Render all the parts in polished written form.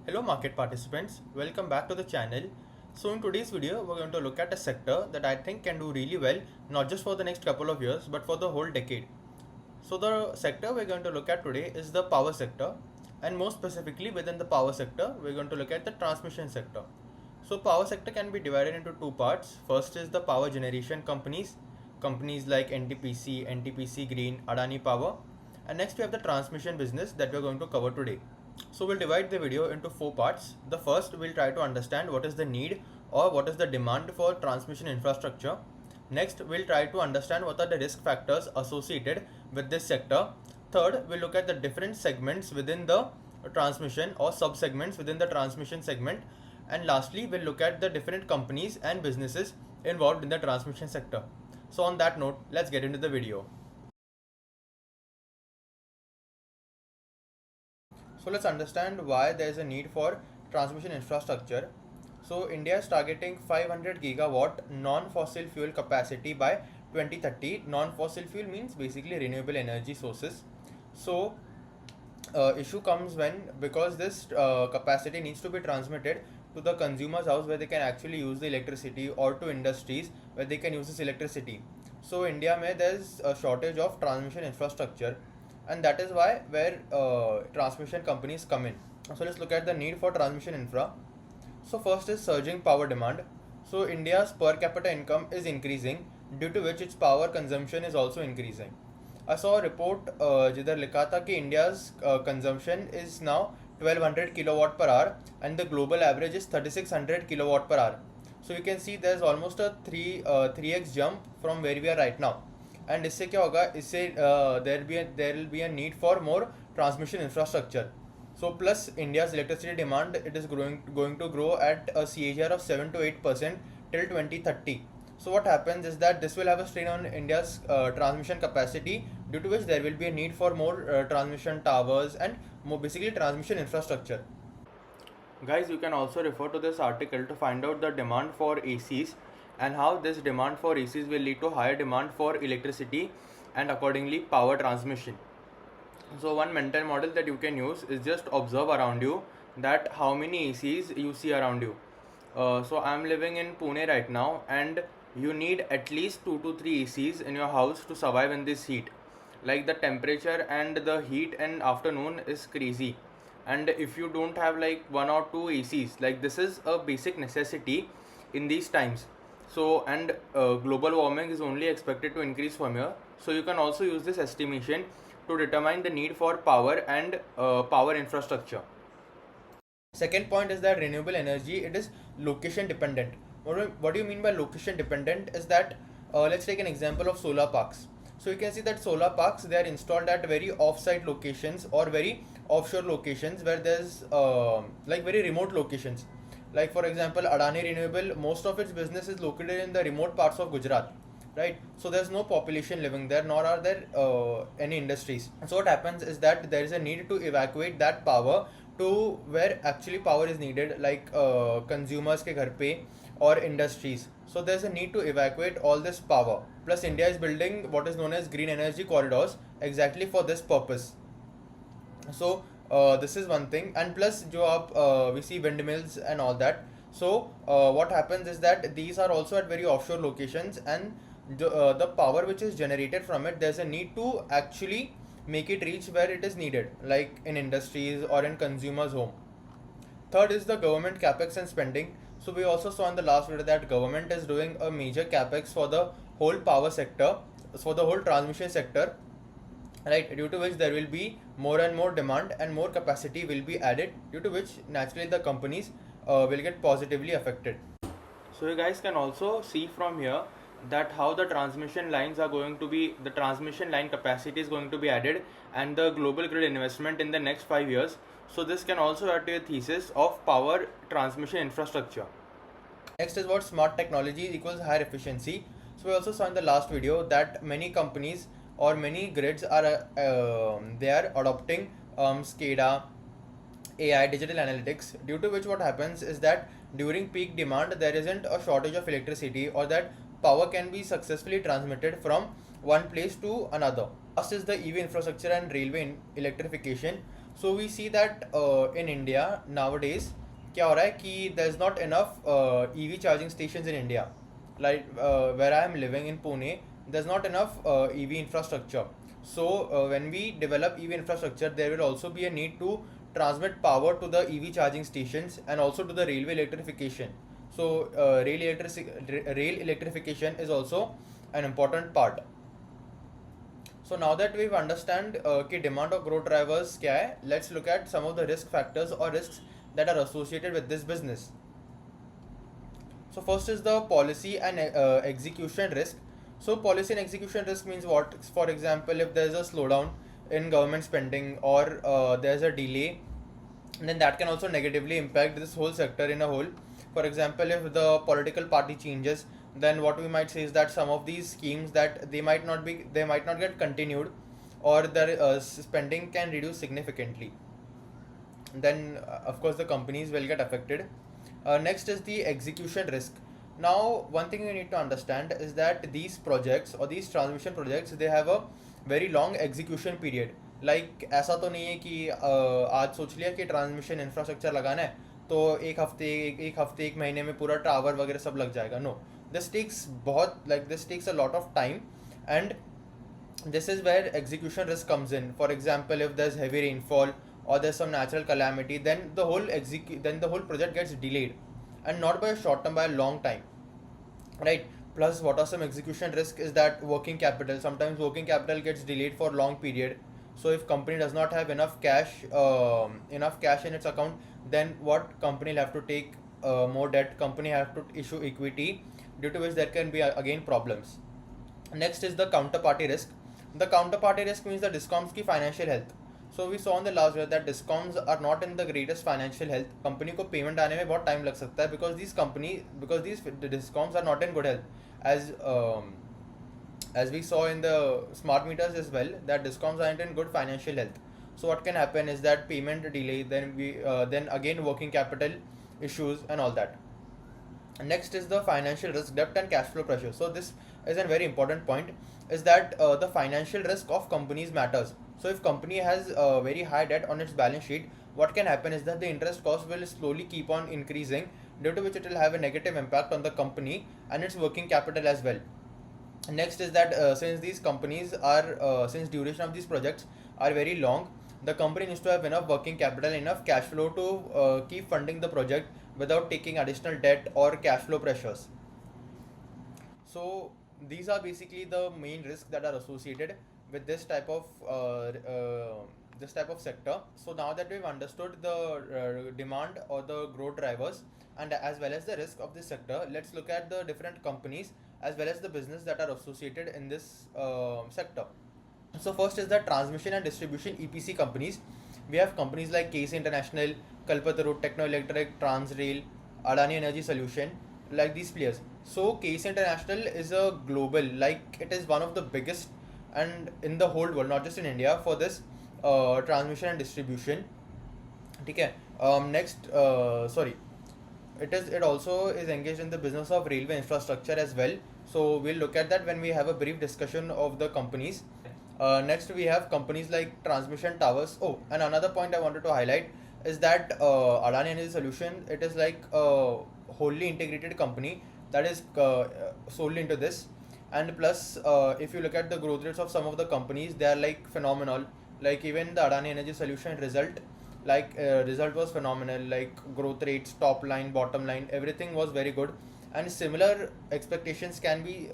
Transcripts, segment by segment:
Hello market participants, welcome back to the channel. So in today's video, we're going to look at a sector that I think can do really well, not just for the next couple of years, but for the whole decade. So the sector we're going to look at today is the power sector, and more specifically within the power sector, we're going to look at the transmission sector. So power sector can be divided into two parts. First is the power generation companies like NTPC Green, Adani Power, and next we have the transmission business that we're going to cover today. So we'll divide the video into four parts. The first, we'll try to understand what is the need or what is the demand for transmission infrastructure. Next, we'll try to understand what are the risk factors associated with this sector. Third, we'll look at the different segments within the transmission or sub-segments within the transmission segment. And lastly, we'll look at the different companies and businesses involved in the transmission sector. So on that note, let's get into the video. So let's understand why there is a need for transmission infrastructure. So India is targeting 500 gigawatt non-fossil fuel capacity by 2030. Non-fossil fuel means basically renewable energy sources. So issue comes when, because this capacity needs to be transmitted to the consumer's house where they can actually use the electricity, or to industries where they can use this electricity. So India mein there's a shortage of transmission infrastructure, and that is why where transmission companies come in. So let's look at the need for transmission infra. So first is surging power demand. So India's per capita income is increasing, due to which its power consumption is also increasing. I saw a report जिधर लिखा था कि India's consumption is now 1200 kilowatt per hour and the global average is 3600 kilowatt per hour. So you can see there's almost a 3x jump from where we are right now. And इससे क्या होगा, इससे there will be a need for more transmission infrastructure. So plus India's electricity demand, it is going to grow at a CAGR of 7 to 8% till 2030. So what happens is that this will have a strain on India's transmission capacity, due to which there will be a need for more transmission towers and more basically transmission infrastructure. Guys, you can also refer to this article to find out the demand for ACs and how this demand for ACs will lead to higher demand for electricity and accordingly power transmission. So one mental model that you can use is just observe around you that how many ACs you see around you. So I'm living in Pune right now, and you need at least 2 to 3 ACs in your house to survive in this heat. Like the temperature and the heat in afternoon is crazy, and if you don't have like 1 or 2 ACs, like this is a basic necessity in these times. So and global warming is only expected to increase from here. So you can also use this estimation to determine the need for power and power infrastructure. Second point is that renewable energy, it is location dependent. What do you mean by location dependent is that let's take an example of solar parks. So you can see that solar parks, they are installed at very off-site locations or very offshore locations where there's like very remote locations. Like for example, Adani Renewable, most of its business is located in the remote parts of Gujarat, right? So there's no population living there, nor are there any industries. So what happens is that there is a need to evacuate that power to where actually power is needed, like consumers ke ghar pe or industries. So there's a need to evacuate all this power. Plus India is building what is known as green energy corridors exactly for this purpose. So this is one thing, and plus jo we see windmills and all that. So what happens is that these are also at very offshore locations, and the power which is generated from it, there's a need to actually make it reach where it is needed, like in industries or in consumers' home. Third is the government capex and spending. So we also saw in the last video that government is doing a major capex for the whole power sector, for the whole transmission sector, right? Due to which there will be more and more demand and more capacity will be added, due to which naturally the companies will get positively affected. So you guys can also see from here that how the transmission lines are going to be, the transmission line capacity is going to be added, and the global grid investment in the next 5 years. So this can also add to a thesis of power transmission infrastructure. Next is what smart technology equals higher efficiency. So we also saw in the last video that many companies or many grids are they are adopting SCADA, AI, digital analytics, due to which what happens is that during peak demand there isn't a shortage of electricity, or that power can be successfully transmitted from one place to another. First is the EV infrastructure and railway electrification. So we see that in India nowadays क्या हो रहा है कि there's not enough EV charging stations in India. Like where I am living in Pune, there's not enough EV infrastructure. So when we develop EV infrastructure, there will also be a need to transmit power to the EV charging stations and also to the railway electrification. So rail electrification is also an important part. So now that we've understand कि demand और growth drivers क्या है, let's look at some of the risk factors or risks that are associated with this business. So first is the policy and execution risk. So policy and execution risk means what? For example, if there's a slowdown in government spending or there's a delay, then that can also negatively impact this whole sector in a whole. For example, if the political party changes, then what we might say is that some of these schemes that they might not get continued, or their spending can reduce significantly. Then of course the companies will get affected. Next is the execution risk. Now one thing you need to understand is that these projects or these transmission projects, they have a very long execution period. Like ऐसा तो नहीं है कि आज सोच लिया कि transmission infrastructure लगाना है तो एक महीने में पूरा टावर वगैरह सब लग जाएगा. No, this takes a lot of time, and this is where execution risk comes in. For example, if there's heavy rainfall or there's some natural calamity, then the whole project gets delayed, and not by a short term, by a long time, right? Plus, what are some execution risk is that working capital. Sometimes working capital gets delayed for long period. So if company does not have enough cash in its account, then what company will have to take more debt. Company have to issue equity, due to which there can be again problems. Next is the counterparty risk. The counterparty risk means the discoms की financial health. So we saw in the last year that discoms are not in the greatest financial health. Company को payment आने में बहुत time लग सकता है because these discoms are not in good health. As we saw in the smart meters as well, that discoms aren't in good financial health. So what can happen is that payment delay, then again working capital issues and all that. Next is the financial risk, debt and cash flow pressure. So this is a very important point, is that the financial risk of companies matters. So if company has a very high debt on its balance sheet, what can happen is that the interest cost will slowly keep on increasing, due to which it will have a negative impact on the company and its working capital as well. Next is that since duration of these projects are very long, the company needs to have enough working capital, enough cash flow to keep funding the project without taking additional debt or cash flow pressures. So these are basically the main risks that are associated with this type of sector. So now that we've understood the demand or the growth drivers and as well as the risk of this sector, let's look at the different companies as well as the business that are associated in this sector. So first is the transmission and distribution EPC companies. We have companies like KC International, Kalpataru, Techno Electric, Transrail, Adani Energy Solution, like these players. So KC International is a global, like it is one of the biggest and in the whole world, not just in India, for this transmission and distribution. Okay. It also is engaged in the business of railway infrastructure as well. So we'll look at that when we have a brief discussion of the companies. Next we have companies like transmission towers. Oh, and another point I wanted to highlight is that Adani Energy Solution, it is like a wholly integrated company that is solely into this. And plus, if you look at the growth rates of some of the companies, they are like phenomenal. Like even the Adani Energy Solution result was phenomenal. Like growth rates, top line, bottom line, everything was very good. And similar expectations can be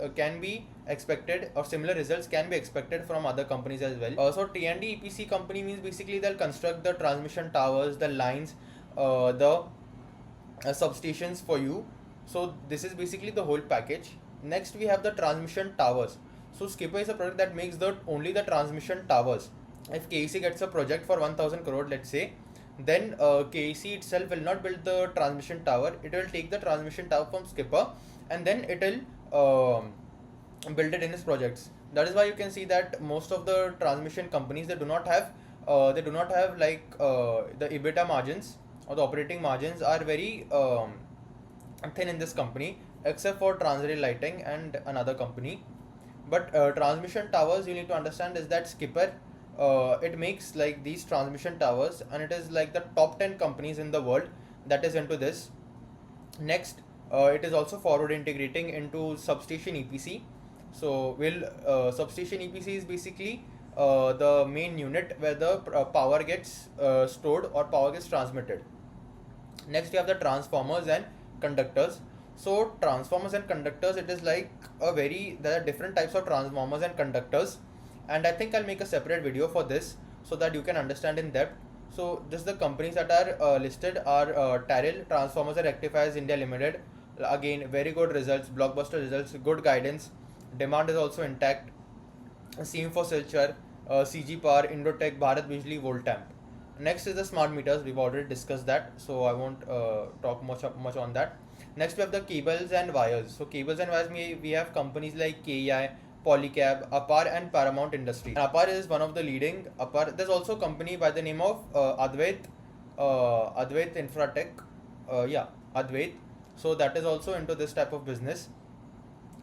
expected, or similar results can be expected from other companies as well. So T&D EPC company means basically they'll construct the transmission towers, the lines, the substations for you. So this is basically the whole package. Next we have the transmission towers. So Skipper is a product that makes only the transmission towers. If KEC gets a project for 1000 crore, let's say, then KEC itself will not build the transmission tower. It will take the transmission tower from Skipper and then it will build it in its projects. That is why you can see that most of the transmission companies, they do not have like the EBITDA margins or the operating margins are very thin in this company, except for Transrail Lighting and another company. But transmission towers, you need to understand is that Skipper it makes like these transmission towers, and it is like the top 10 companies in the world that is into this. Next, it is also forward integrating into substation EPC. So, substation EPC is basically the main unit where the power gets stored or power gets transmitted. Next, we have the transformers and conductors. So, transformers and conductors, it is like there are different types of transformers and conductors, and I think I'll make a separate video for this so that you can understand in depth. So, just the companies that are listed are Taril, Transformers and Rectifiers India Limited. Again, very good results, blockbuster results, good guidance. Demand is also intact. Seam for Silchar, CG Power, Indotech, Bharat Bijli, Voltamp. Next is the smart meters. We've already discussed that, so I won't talk much on that. Next, we have the cables and wires. So, cables and wires, we have companies like KEI, Polycab, APAR, and Paramount Industries. And APAR is one of the leading. APAR. There's also a company by the name of Advait Infratech. Advait. So that is also into this type of business.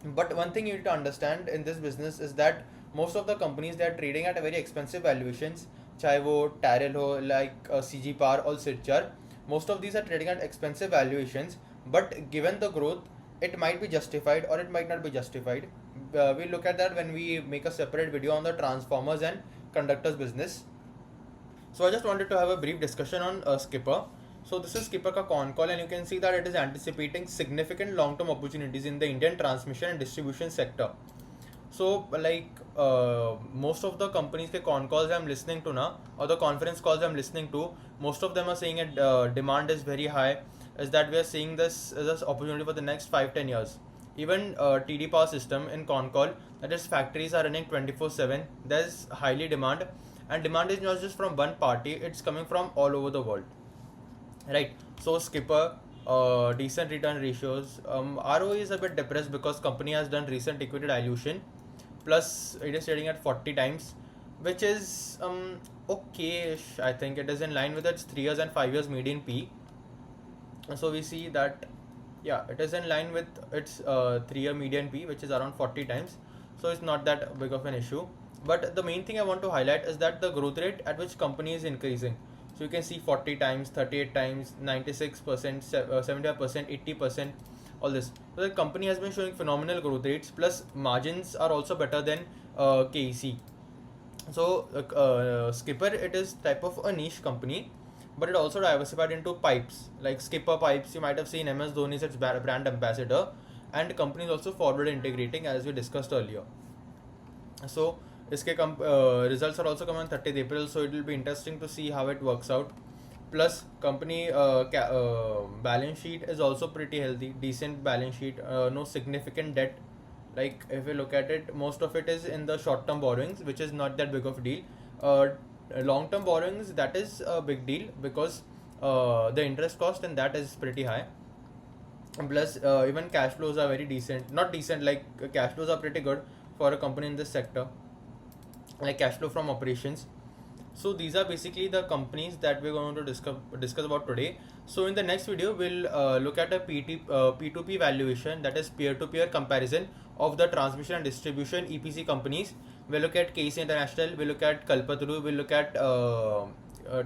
But one thing you need to understand in this business is that most of the companies, they are trading at a very expensive valuations. चाहे वो Taril हो, like CG Power or Silchar, most of these are trading at expensive valuations. But given the growth, it might be justified or it might not be justified. We'll look at that when we make a separate video on the transformers and conductors business. So I just wanted to have a brief discussion on Skipper. So this is Skipper ka con call, and you can see that it is anticipating significant long-term opportunities in the Indian transmission and distribution sector. So like most of the companies के con calls I'm listening to now, or the conference calls I'm listening to, most of them are saying that demand is very high, is that we are seeing this as an opportunity for the next 5-10 years. Even TD Power System in con call, that is factories are running 24/7. There's highly demand, and demand is not just from one party, it's coming from all over the world. Right. So Skipper, decent return ratios. ROE is a bit depressed because company has done recent equity dilution. Plus it is trading at 40 times, which is okay-ish. I think it is in line with its 3 years and 5 years median P. So we see that, yeah, it is in line with its 3-year median P, which is around 40 times. So it's not that big of an issue. But the main thing I want to highlight is that the growth rate at which company is increasing. So you can see 40 times, 38 times, 96%, 75%, 80%, all this. So the company has been showing phenomenal growth rates, plus margins are also better than KEC. So Skipper, it is type of a niche company, but it also diversified into pipes, like Skipper pipes. You might have seen MS Dhoni is its brand ambassador, and company is also forward integrating, as we discussed earlier. So इसके results are also coming on 30th April, so it will be interesting to see how it works out. Plus company balance sheet is also pretty healthy, decent balance sheet, no significant debt. Like if you look at it, most of it is in the short term borrowings, which is not that big of a deal. Long term borrowings, that is a big deal because the interest cost in that is pretty high. Plus even cash flows are very decent, not decent, like cash flows are pretty good for a company in this sector, like cash flow from operations. So these are basically the companies that we're going to discuss about today. So in the next video, we'll look at a P2P valuation, that is peer-to-peer comparison of the transmission and distribution EPC companies. We'll look at KC International, we'll look at Kalpataru, we'll look at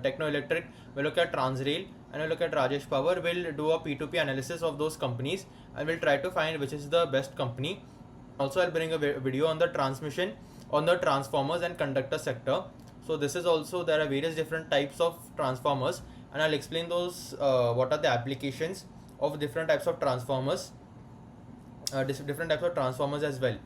Techno Electric, we'll look at Transrail, and we'll look at Rajesh Power. We'll do a P2P analysis of those companies, and we'll try to find which is the best company. Also, I'll bring a video on the transmission, on the transformers and conductor sector. So this is also, there are various different types of transformers, and I'll explain those, what are the applications of different types of transformers, different types of transformers as well.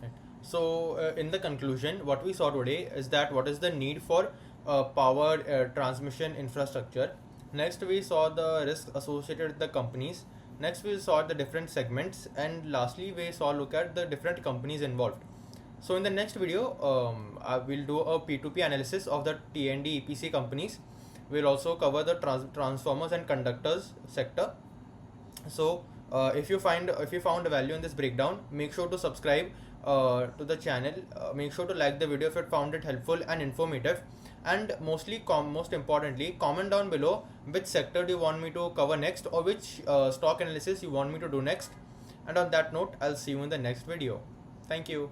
Right. So in the conclusion, what we saw today is that what is the need for power transmission infrastructure. Next we saw the risk associated with the companies. Next we saw the different segments, and lastly we saw look at the different companies involved. So in the next video, I will do a P2P analysis of the T&D EPC companies. We'll also cover the transformers and conductors sector. So if you found a value in this breakdown, make sure to subscribe to the channel. Make sure to like the video if you found it helpful and informative. And most importantly, comment down below which sector do you want me to cover next, or which stock analysis you want me to do next. And on that note, I'll see you in the next video. Thank you.